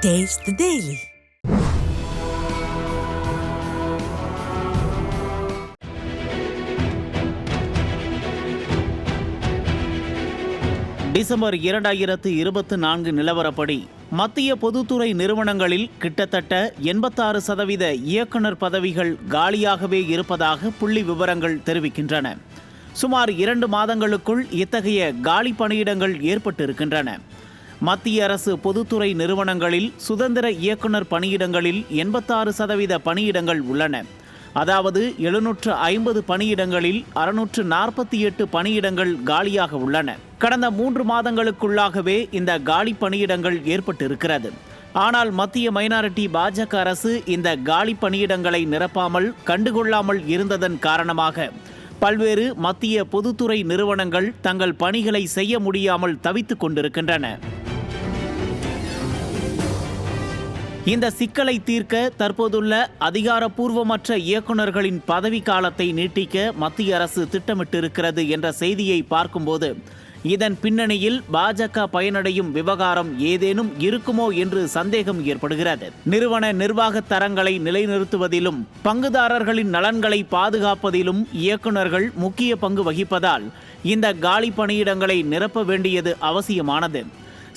Taste the Daily. December 2024 நிலவரப்படி மத்திய பொதுத்துறை நிறுவனங்களில் கிட்டத்தட்ட 86% இயக்குனர் பதவிகள் காலியாகவே இருப்பதாக புள்ளி விவரங்கள் தெரிவிக்கின்றன. சுமார் 2 மாதங்களுக்குள் இத்தகைய காலி பணியிடங்கள் ஏற்பட்டிருக்கின்றன. மத்திய அரசு பொதுத்துறை நிறுவனங்களில் சுதந்திர இயக்குனர் பணியிடங்களில் 86% பணியிடங்கள் உள்ளன. அதாவது 750 பணியிடங்களில் 648 பணியிடங்கள் காலியாக உள்ளன. கடந்த 3 மாதங்களுக்குள்ளாகவே இந்த காலி பணியிடங்கள் ஏற்பட்டிருக்கிறது. ஆனால் மத்திய மைனாரிட்டி பாஜக அரசு இந்த காலி பணியிடங்களை நிரப்பாமல் கண்டுகொள்ளாமல் இருந்ததன் காரணமாக பல்வேறு மத்திய பொதுத்துறை நிறுவனங்கள் தங்கள் பணிகளை செய்ய முடியாமல் தவித்துக் கொண்டிருக்கின்றன. இந்த சிக்கலை தீர்க்க தற்போதுள்ள அதிகாரப்பூர்வமற்ற இயக்குநர்களின் பதவி காலத்தை நீட்டிக்க மத்திய அரசு திட்டமிட்டிருக்கிறது என்ற செய்தியை பார்க்கும்போது இதன் பின்னணியில் பாஜக பயனடையும் விவகாரம் ஏதேனும் இருக்குமோ என்று சந்தேகம் ஏற்படுகிறது. நிறுவன நிர்வாக தரங்களை நிலைநிறுத்துவதிலும் பங்குதாரர்களின் நலன்களை பாதுகாப்பதிலும் இயக்குநர்கள் முக்கிய பங்கு வகிப்பதால் இந்த காலி பணியிடங்களை நிரப்ப வேண்டியது அவசியமானது.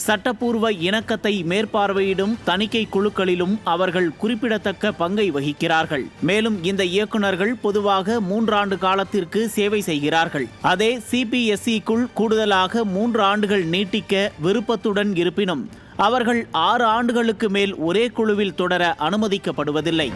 சட்டப்பூர்வ இணக்கத்தை மேற்பார்வையிடும் தணிக்கை குழுக்களிலும் அவர்கள் குறிப்பிடத்தக்க பங்கை வகிக்கிறார்கள். மேலும் இந்த இயக்குநர்கள் பொதுவாக 3 ஆண்டு காலத்திற்கு சேவை செய்கிறார்கள். அதே சிபிஎஸ்இக்குள் கூடுதலாக 3 ஆண்டுகள் நீட்டிக்க விருப்பத்துடன் இருப்பினும் அவர்கள் 6 ஆண்டுகளுக்கு மேல் ஒரே குழுவில் தொடர அனுமதிக்கப்படுவதில்லை.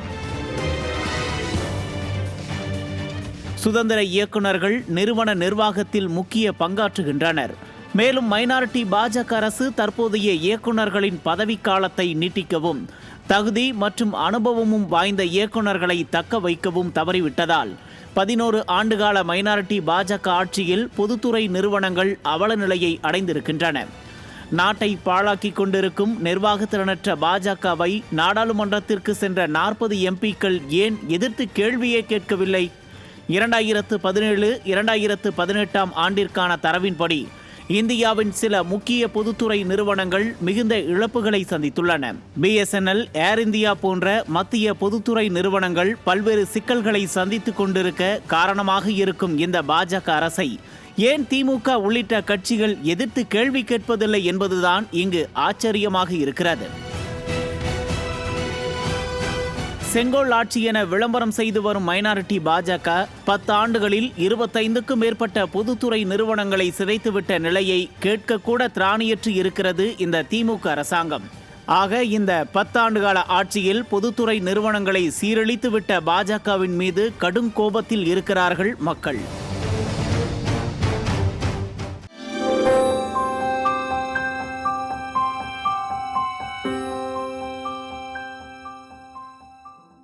சுதந்திர இயக்குநர்கள் நிறுவன நிர்வாகத்தில் முக்கிய பங்காற்றுகின்றனர். மேலும் மைனாரிட்டி பாஜக அரசு தற்போதைய இயக்குநர்களின் பதவிக்காலத்தை நீட்டிக்கவும் தகுதி மற்றும் அனுபவமும் வாய்ந்த இயக்குநர்களை தக்க வைக்கவும் தவறிவிட்டதால் 11 ஆண்டுகால மைனாரிட்டி பாஜக ஆட்சியில் பொதுத்துறை நிறுவனங்கள் அவல நிலையை அடைந்திருக்கின்றன. நாட்டை பாழாக்கி கொண்டிருக்கும் நிர்வாகத்திறனற்ற பாஜகவை நாடாளுமன்றத்திற்கு சென்ற 40 எம்பிக்கள் ஏன் எதிர்த்து கேள்வியே கேட்கவில்லை? 2017-2018 ஆண்டிற்கான தரவின்படி இந்தியாவின் சில முக்கிய பொதுத்துறை நிறுவனங்கள் மிகுந்த இழப்புகளை சந்தித்துள்ளன. BSNL, ஏர் இந்தியா போன்ற மத்திய பொதுத்துறை நிறுவனங்கள் பல்வேறு சிக்கல்களை சந்தித்துக் கொண்டிருக்க காரணமாக இருக்கும் இந்த பாஜக அரசை ஏன் திமுக உள்ளிட்ட கட்சிகள் எதிர்த்து கேள்வி கேட்பதில்லை என்பதுதான் இங்கு ஆச்சரியமாக இருக்கிறது. செங்கோல் ஆட்சி என விளம்பரம் செய்து வரும் மைனாரிட்டி பாஜக 10 ஆண்டுகளில் 25க்கும் மேற்பட்ட பொதுத்துறை நிறுவனங்களை சிதைத்துவிட்ட நிலையை கேட்கக்கூட திராணியற்று இருக்கிறது இந்த திமுக அரசாங்கம். ஆக இந்த 10 ஆண்டுகால ஆட்சியில் பொதுத்துறை நிறுவனங்களை சீரழித்துவிட்ட பாஜகவின் மீது கடும் கோபத்தில் இருக்கிறார்கள் மக்கள்.